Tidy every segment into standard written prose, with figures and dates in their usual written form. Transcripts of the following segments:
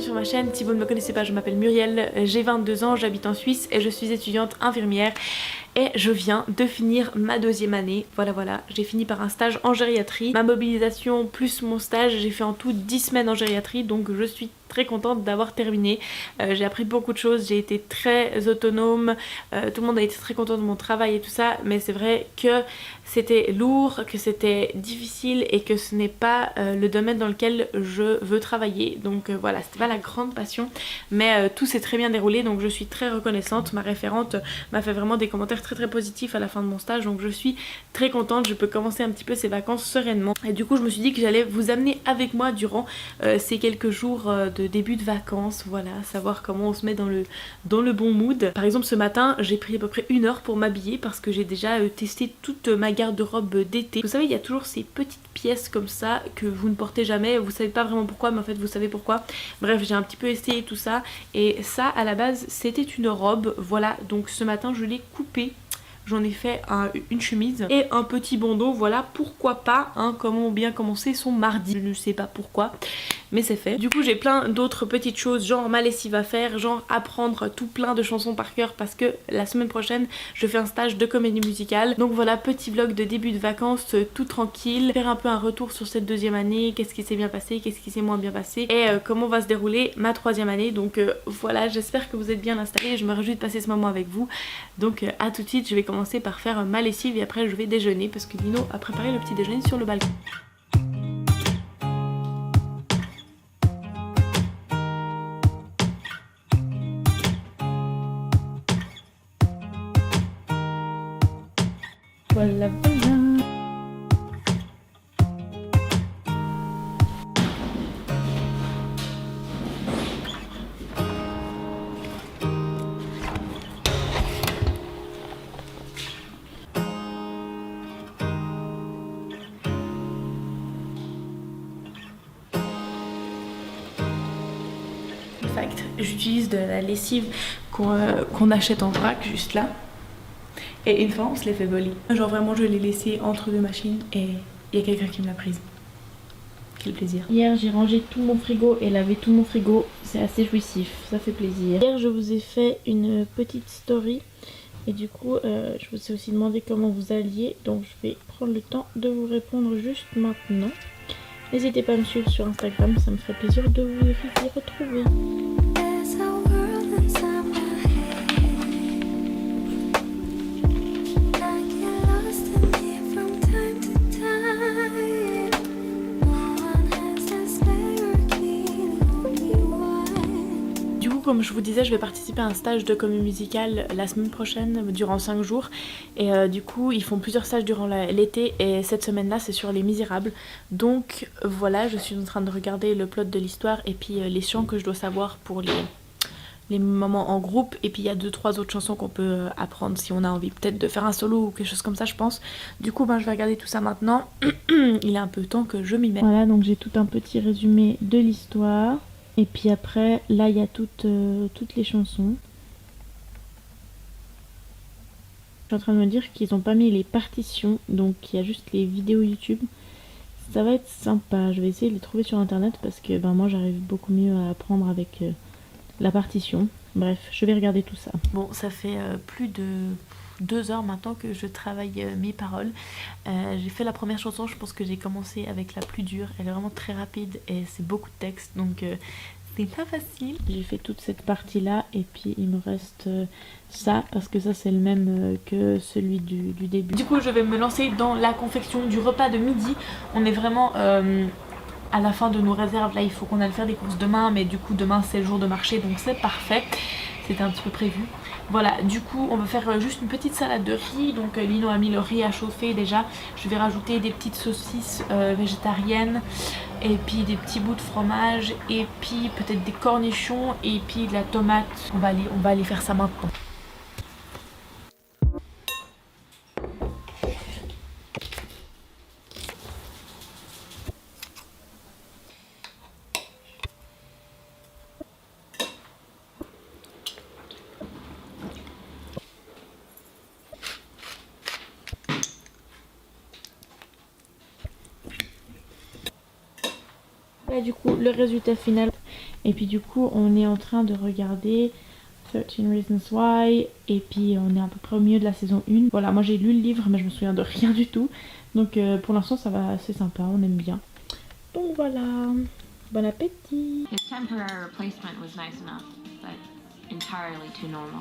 sur ma chaîne. Si vous ne me connaissez pas, je m'appelle Muriel, j'ai 22 ans, j'habite en Suisse et je suis étudiante infirmière. Et je viens de finir ma deuxième année, voilà, j'ai fini par un stage en gériatrie. Ma mobilisation plus mon stage, j'ai fait en tout 10 semaines en gériatrie, donc je suis très contente d'avoir terminé. J'ai appris beaucoup de choses, j'ai été très autonome, tout le monde a été très content de mon travail et tout ça, mais c'est vrai que c'était lourd, que c'était difficile et que ce n'est pas le domaine dans lequel je veux travailler. Donc voilà, c'était pas la grande passion, mais tout s'est très bien déroulé, donc je suis très reconnaissante. Ma référente m'a fait vraiment des commentaires très positifs à la fin de mon stage, donc je suis très contente. Je peux commencer un petit peu ces vacances sereinement. Et du coup je me suis dit que j'allais vous amener avec moi durant ces quelques jours de début de vacances, voilà, savoir comment on se met dans le bon mood. Par exemple ce matin j'ai pris à peu près 1 heure pour m'habiller parce que j'ai déjà testé toute ma garde-robe d'été. Vous savez, il y a toujours ces petites pièces comme ça que vous ne portez jamais, vous savez pas vraiment pourquoi, mais en fait vous savez pourquoi. Bref, j'ai un petit peu essayé tout ça, et ça à la base c'était une robe, voilà, donc ce matin je l'ai coupée. J'en ai fait une chemise et un petit bandeau, voilà, pourquoi pas, hein, comment bien commencer son mardi. Je ne sais pas pourquoi, mais c'est fait. Du coup j'ai plein d'autres petites choses, genre ma lessive à faire, genre apprendre tout plein de chansons par cœur parce que la semaine prochaine je fais un stage de comédie musicale. Donc voilà, petit vlog de début de vacances, tout tranquille, faire un peu un retour sur cette deuxième année, qu'est-ce qui s'est bien passé, qu'est-ce qui s'est moins bien passé, et comment va se dérouler ma troisième année. Donc voilà, j'espère que vous êtes bien installés, je me réjouis de passer ce moment avec vous. Donc à tout de suite, je vais commencer par faire ma lessive et après je vais déjeuner parce que Lino a préparé le petit déjeuner sur le balcon. Voilà, voilà. Fact, j'utilise de la lessive qu'on achète en vrac juste là. Et une fois on se l'est fait voler. Genre vraiment je l'ai laissée entre deux machines et il y a quelqu'un qui me l'a prise. Quel plaisir. Hier j'ai rangé tout mon frigo et lavé tout mon frigo. C'est assez jouissif, ça fait plaisir. Hier je vous ai fait une petite story. Et du coup je vous ai aussi demandé comment vous alliez. Donc je vais prendre le temps de vous répondre juste maintenant. N'hésitez pas à me suivre sur Instagram, ça me ferait plaisir de vous y retrouver. Comme je vous disais, je vais participer à un stage de comédie musicale la semaine prochaine durant 5 jours et du coup ils font plusieurs stages durant l'été et cette semaine là c'est sur Les Misérables. Donc voilà, je suis en train de regarder le plot de l'histoire et puis les chants que je dois savoir pour les moments en groupe, et puis il y a 2-3 autres chansons qu'on peut apprendre si on a envie peut-être de faire un solo ou quelque chose comme ça je pense. Du coup je vais regarder tout ça maintenant. Il est un peu temps que je m'y mette. Voilà, donc j'ai tout un petit résumé de l'histoire. Et puis après, là il y a toutes les chansons. Je suis en train de me dire qu'ils n'ont pas mis les partitions, donc il y a juste les vidéos YouTube. Ça va être sympa, je vais essayer de les trouver sur internet parce que moi j'arrive beaucoup mieux à apprendre avec la partition. Bref, je vais regarder tout ça. Bon, ça fait plus de 2 heures maintenant que je travaille mes paroles. J'ai fait la première chanson, je pense que j'ai commencé avec la plus dure. Elle est vraiment très rapide et c'est beaucoup de texte, donc c'est pas facile. J'ai fait toute cette partie là et puis il me reste ça parce que ça c'est le même que celui du début. Du coup je vais me lancer dans la confection du repas de midi. On est vraiment à la fin de nos réserves, là il faut qu'on aille faire des courses demain, mais du coup demain c'est le jour de marché donc c'est parfait. C'était un petit peu prévu. Voilà, du coup on va faire juste une petite salade de riz. Donc Lino a mis le riz à chauffer déjà. Je vais rajouter des petites saucisses végétariennes et puis des petits bouts de fromage et puis peut-être des cornichons et puis de la tomate. On va aller faire ça maintenant. Là du coup le résultat final Et puis du coup on est en train de regarder 13 Reasons Why et puis on est à peu près au milieu de la saison 1. Voilà, moi j'ai lu le livre mais je me souviens de rien du tout. Donc pour l'instant ça va, c'est sympa, on aime bien. Donc voilà, bon appétit. His temporary replacement was nice enough, but entirely too normal.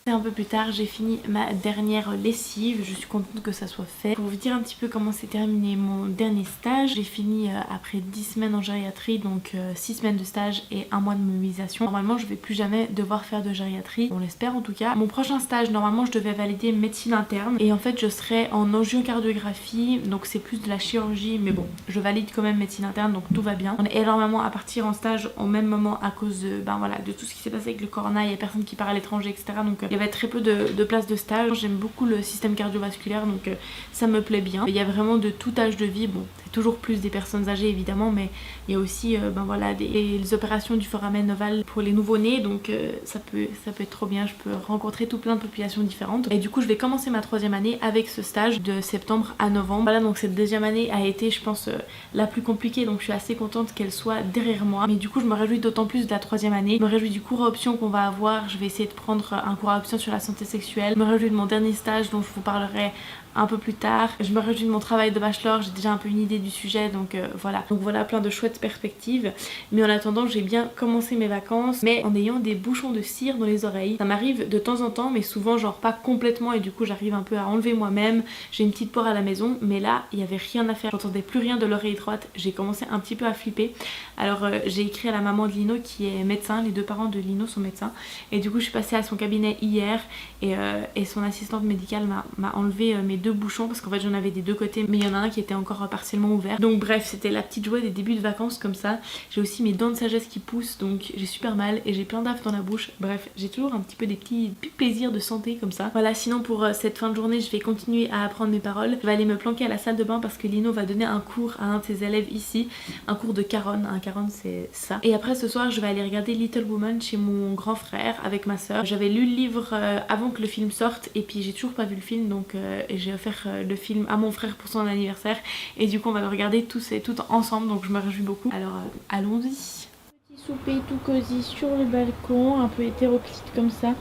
Un peu plus tard, j'ai fini ma dernière lessive, je suis contente que ça soit fait. Pour vous dire un petit peu comment s'est terminé mon dernier stage, j'ai fini après 10 semaines en gériatrie, donc 6 semaines de stage et 1 mois de mobilisation. Normalement je vais plus jamais devoir faire de gériatrie, on l'espère en tout cas. Mon prochain stage, normalement je devais valider médecine interne et en fait je serai en angiocardiographie, donc c'est plus de la chirurgie, mais bon, je valide quand même médecine interne, donc tout va bien. On est énormément à partir en stage au même moment à cause de, voilà, de tout ce qui s'est passé avec le corona, il y a personne qui part à l'étranger, etc. Donc il y avait très peu de places de stage. J'aime beaucoup le système cardiovasculaire, donc ça me plaît bien. Il y a vraiment de tout âge de vie, bon c'est toujours plus des personnes âgées évidemment, mais il y a aussi voilà, les opérations du foramen ovale pour les nouveau-nés, donc ça peut être trop bien. Je peux rencontrer tout plein de populations différentes. Et du coup je vais commencer ma 3e année avec ce stage de septembre à novembre. Voilà, donc cette 2e année a été je pense la plus compliquée, donc je suis assez contente qu'elle soit derrière moi. Mais du coup je me réjouis d'autant plus de la 3e année. Je me réjouis du cours à option qu'on va avoir. Je vais essayer de prendre un cours à option sur la santé sexuelle. Je me réjouis de mon dernier stage dont je vous parlerai un peu plus tard. Je me réjouis de mon travail de bachelor, j'ai déjà un peu une idée du sujet, donc voilà. Donc voilà, plein de chouettes perspectives. Mais en attendant, j'ai bien commencé mes vacances, mais en ayant des bouchons de cire dans les oreilles. Ça m'arrive de temps en temps, mais souvent genre pas complètement, et du coup j'arrive un peu à enlever moi-même. J'ai une petite poire à la maison, mais là il n'y avait rien à faire. J'entendais plus rien de l'oreille droite. J'ai commencé un petit peu à flipper. Alors j'ai écrit à la maman de Lino qui est médecin, les 2 parents de Lino sont médecins, et du coup je suis passée à son cabinet hier et son assistante médicale m'a enlevé mes 2 bouchons parce qu'en fait j'en avais des 2 côtés, mais il y en a un qui était encore partiellement ouvert. Donc bref, c'était la petite joie des débuts de vacances comme ça. J'ai aussi mes dents de sagesse qui poussent, donc j'ai super mal et j'ai plein d'aff dans la bouche. Bref, j'ai toujours un petit peu des petits plaisirs de santé comme ça. Voilà, sinon pour cette fin de journée je vais continuer à apprendre mes paroles. Je vais aller me planquer à la salle de bain parce que Lino va donner un cours à un de ses élèves ici, un cours de Caronne. Un Caronne c'est ça. Et après ce soir je vais aller regarder Little Woman chez mon grand frère avec ma soeur. J'avais lu le livre avant que le film sorte et puis j'ai toujours pas vu le film, donc j'ai offert le film à mon frère pour son anniversaire et du coup on va le regarder tous et toutes ensemble, donc je me réjouis beaucoup. Alors allons-y. Petit souper tout cosy sur le balcon, un peu hétéroclite comme ça.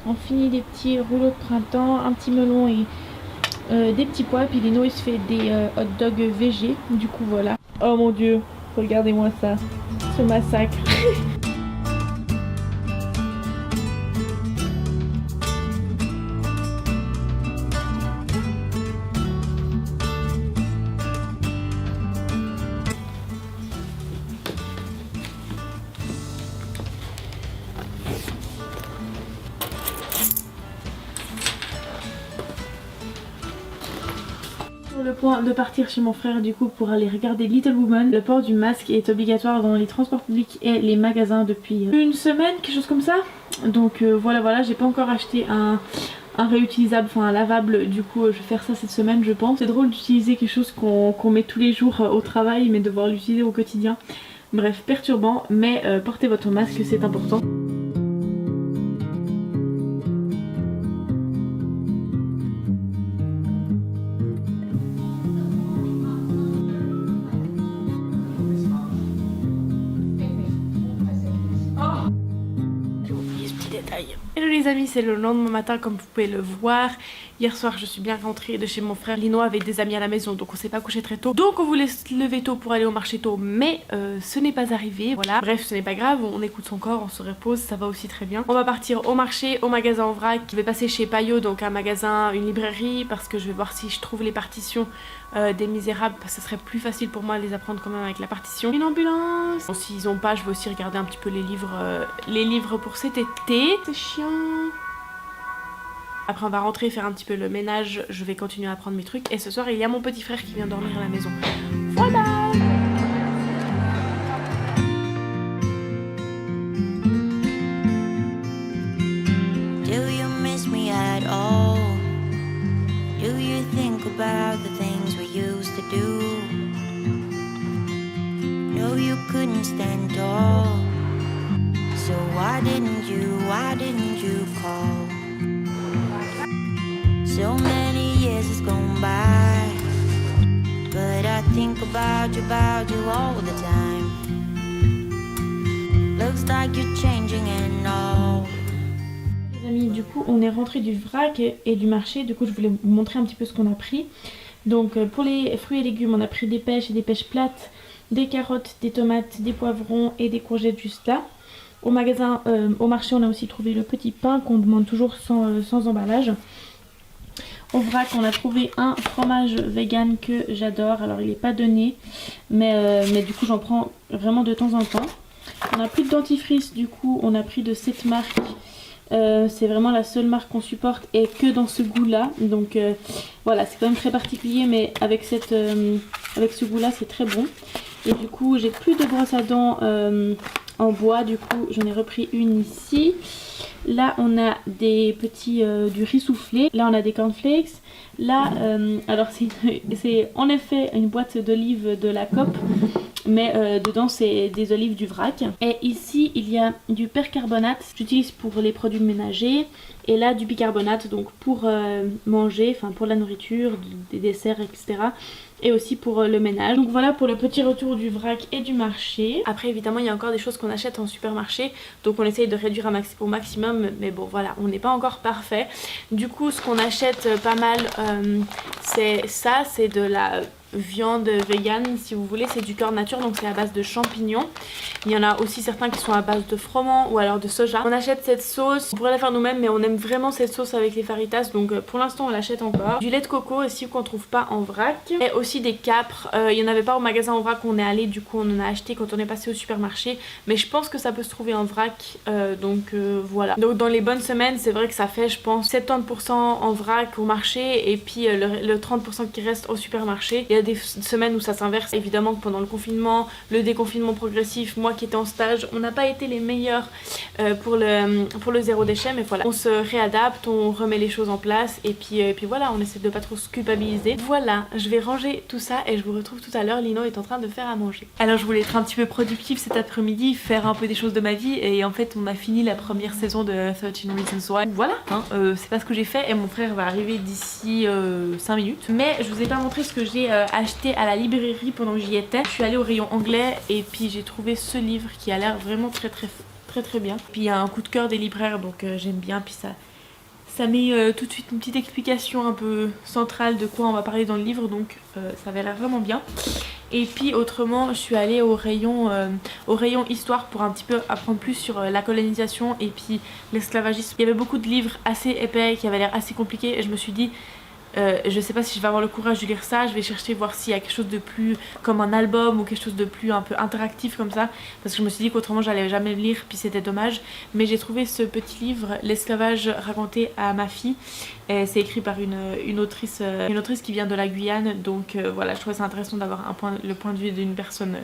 On finit des petits rouleaux de printemps, un petit melon et des petits pois, puis Lino il se fait des hot dogs végé, du coup voilà. Oh mon dieu, regardez-moi ça, ce massacre. Le point de partir chez mon frère du coup pour aller regarder Little Woman. Le port du masque est obligatoire dans les transports publics et les magasins depuis une semaine, quelque chose comme ça. Donc voilà, j'ai pas encore acheté un réutilisable, enfin un lavable, du coup je vais faire ça cette semaine je pense. C'est drôle d'utiliser quelque chose qu'on met tous les jours au travail mais devoir l'utiliser au quotidien. Bref, perturbant, mais portez votre masque, c'est important. Hello les amis, c'est le lendemain matin comme vous pouvez le voir. Hier soir je suis bien rentrée de chez mon frère. Lino avait des amis à la maison donc on s'est pas couché très tôt. Donc on voulait se lever tôt pour aller au marché tôt, mais ce n'est pas arrivé. Voilà, bref ce n'est pas grave, on écoute son corps, on se repose, ça va aussi très bien. On va partir au marché, au magasin en vrac. Je vais passer chez Payot, donc un magasin, une librairie, parce que je vais voir si je trouve les partitions des Misérables, parce que ce serait plus facile pour moi de les apprendre quand même avec la partition. Une ambulance. Bon, s'ils ont pas, je vais aussi regarder un petit peu les livres pour cet été. C'est chiant. Après on va rentrer faire un petit peu le ménage, je vais continuer à prendre mes trucs et ce soir il y a mon petit frère qui vient dormir à la maison. Voilà. Do you miss me at all? Do you think about the things we used to do? No, you couldn't stand tall. So why didn't you call? So many years has gone by, but I think about you all the time. Looks like you're changing and all. Les amis, du coup on est rentré du vrac et du marché. Du coup je voulais vous montrer un petit peu ce qu'on a pris. Donc pour les fruits et légumes on a pris des pêches et des pêches plates, des carottes, des tomates, des poivrons et des courgettes juste là. Au magasin, au marché on a aussi trouvé le petit pain qu'on demande toujours sans emballage. Au vrac on a trouvé un fromage vegan que j'adore. Alors il n'est pas donné mais du coup j'en prends vraiment de temps en temps. On a pris de dentifrice, du coup on a pris de cette marque. C'est vraiment la seule marque qu'on supporte et que dans ce goût là. Donc voilà, c'est quand même très particulier mais avec ce goût là c'est très bon. Et du coup j'ai plus de brosse à dents en bois, du coup j'en ai repris une ici. Là on a des petits du riz soufflé, là on a des cornflakes. Là alors c'est en effet une boîte d'olives de la COP, mais dedans c'est des olives du vrac. Et ici il y a du percarbonate, j'utilise pour les produits ménagers. Et là du bicarbonate, donc pour manger, enfin pour la nourriture, des desserts, etc. Et aussi pour le ménage. Donc voilà pour le petit retour du vrac et du marché. Après évidemment il y a encore des choses qu'on achète en supermarché, donc on essaye de réduire au maximum, mais bon voilà, on n'est pas encore parfait. Du coup ce qu'on achète pas mal c'est ça, c'est de la viande vegan si vous voulez, c'est du corps nature, donc c'est à base de champignons. Il y en a aussi certains qui sont à base de froment ou alors de soja. On achète cette sauce, on pourrait la faire nous-mêmes mais on aime vraiment cette sauce avec les faritas, donc pour l'instant on l'achète encore. Du lait de coco aussi qu'on trouve pas en vrac, et aussi des capres. Il y en avait pas au magasin en vrac, on est allé, du coup on en a acheté quand on est passé au supermarché, mais je pense que ça peut se trouver en vrac, donc voilà. Donc dans les bonnes semaines c'est vrai que ça fait je pense 70% en vrac au marché et puis le 30% qui reste au supermarché. Il y a des semaines où ça s'inverse, évidemment que pendant le confinement, le déconfinement progressif, moi qui étais en stage, on n'a pas été les meilleurs pour le zéro déchet, mais voilà, on se réadapte, on remet les choses en place et puis voilà, on essaie de pas trop se culpabiliser. Voilà, je vais ranger tout ça et je vous retrouve tout à l'heure. Lino est en train de faire à manger. Alors je voulais être un petit peu productive cet après-midi, faire un peu des choses de ma vie, et en fait on a fini la première saison de 13 Reasons Why. Voilà, hein, c'est pas ce que j'ai fait et mon frère va arriver d'ici 5 minutes. Mais je vous ai pas montré ce que j'ai acheté à la librairie pendant que j'y étais. Je suis allée au rayon anglais et puis j'ai trouvé ce livre qui a l'air vraiment très bien. Puis il y a un coup de cœur des libraires, donc j'aime bien. Puis ça met tout de suite une petite explication un peu centrale de quoi on va parler dans le livre, donc ça avait l'air vraiment bien. Et puis autrement je suis allée au rayon histoire pour un petit peu apprendre plus sur la colonisation et puis l'esclavagisme. Il y avait beaucoup de livres assez épais qui avaient l'air assez compliqués et je me suis dit je sais pas si je vais avoir le courage de lire ça. Je vais chercher voir s'il y a quelque chose de plus comme un album ou quelque chose de plus un peu interactif comme ça, parce que je me suis dit qu'autrement j'allais jamais le lire puis c'était dommage. Mais j'ai trouvé ce petit livre, l'esclavage raconté à ma fille, et c'est écrit par une autrice qui vient de la Guyane, donc voilà, je trouvais ça intéressant d'avoir le point de vue d'une personne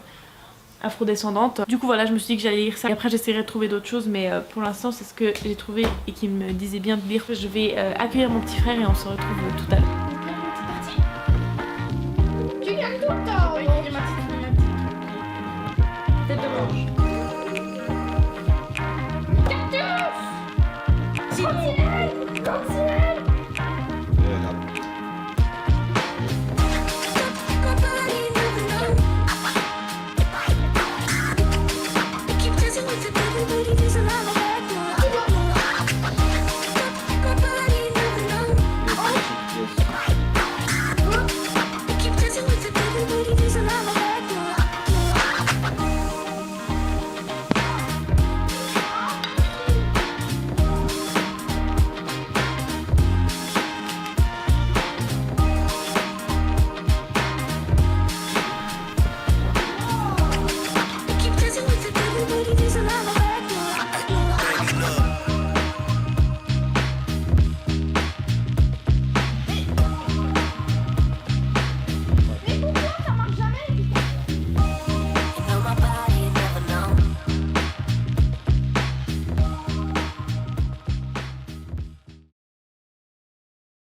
afrodescendante. Du coup voilà, je me suis dit que j'allais lire ça et après j'essaierai de trouver d'autres choses, mais pour l'instant c'est ce que j'ai trouvé et qui me disait bien de lire. Je vais accueillir mon petit frère et on se retrouve tout à l'heure. Tête de manche.